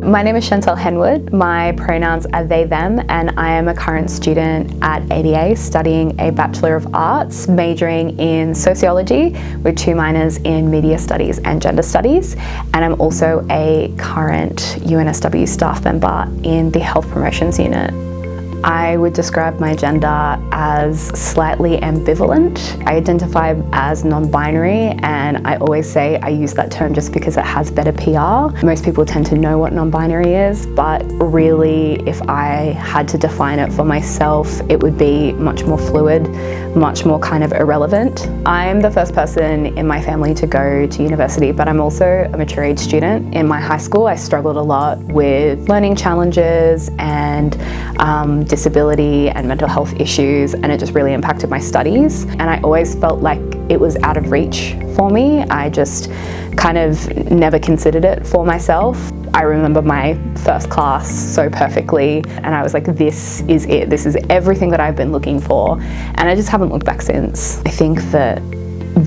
My name is Chantel Henwood. My pronouns are they, them, and I am a current student at ADA studying a Bachelor of Arts, majoring in sociology with 2 minors in media studies and gender studies. And I'm also a current UNSW staff member in the health promotions unit. I would describe my gender as slightly ambivalent. I identify as non-binary, and I always say I use that term just because it has better PR. Most people tend to know what non-binary is, but really if I had to define it for myself, it would be much more fluid, much more kind of irrelevant. I'm the first person in my family to go to university, but I'm also a mature age student. In my high school, I struggled a lot with learning challenges and disability and mental health issues, and it just really impacted my studies. And I always felt like it was out of reach for me. I just kind of never considered it for myself. I remember my first class so perfectly, and I was like, this is it. This is everything that I've been looking for. And I just haven't looked back since. I think that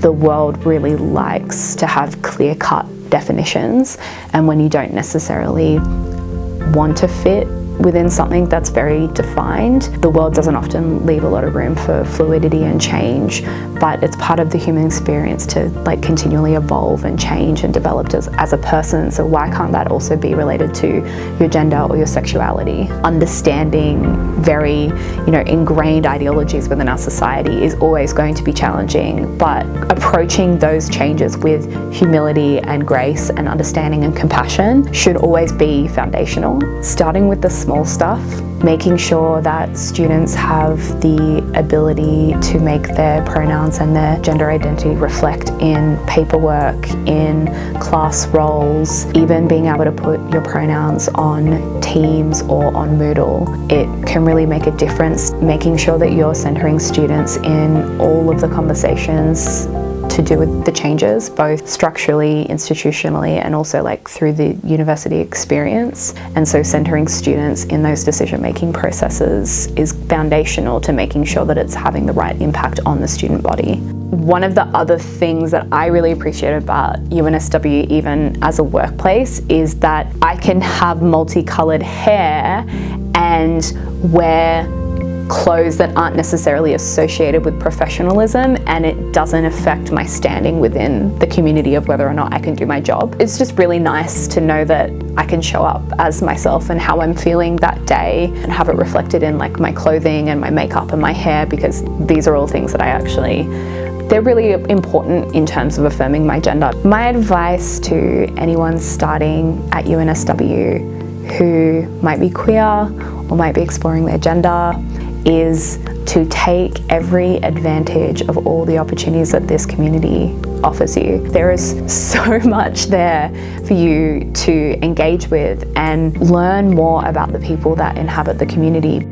the world really likes to have clear-cut definitions, and when you don't necessarily want to fit within something that's very defined, the world doesn't often leave a lot of room for fluidity and change, but it's part of the human experience to continually evolve and change and develop as a person. So why can't that also be related to your gender or your sexuality? Understanding very, ingrained ideologies within our society is always going to be challenging, but approaching those changes with humility and grace and understanding and compassion should always be foundational. Starting with the small stuff, making sure that students have the ability to make their pronouns and their gender identity reflect in paperwork, in class roles, even being able to put your pronouns on Teams or on Moodle. It can really make a difference, making sure that you're centering students in all of the conversations to do with the changes, both structurally, institutionally, and also through the university experience. And so centering students in those decision-making processes is foundational to making sure that it's having the right impact on the student body. One of the other things that I really appreciate about UNSW, even as a workplace, is that I can have multicolored hair and wear clothes that aren't necessarily associated with professionalism, and it doesn't affect my standing within the community of whether or not I can do my job. It's just really nice to know that I can show up as myself and how I'm feeling that day and have it reflected in my clothing and my makeup and my hair, because these are all things that they're really important in terms of affirming my gender. My advice to anyone starting at UNSW who might be queer or might be exploring their gender is to take every advantage of all the opportunities that this community offers you. There is so much there for you to engage with and learn more about the people that inhabit the community.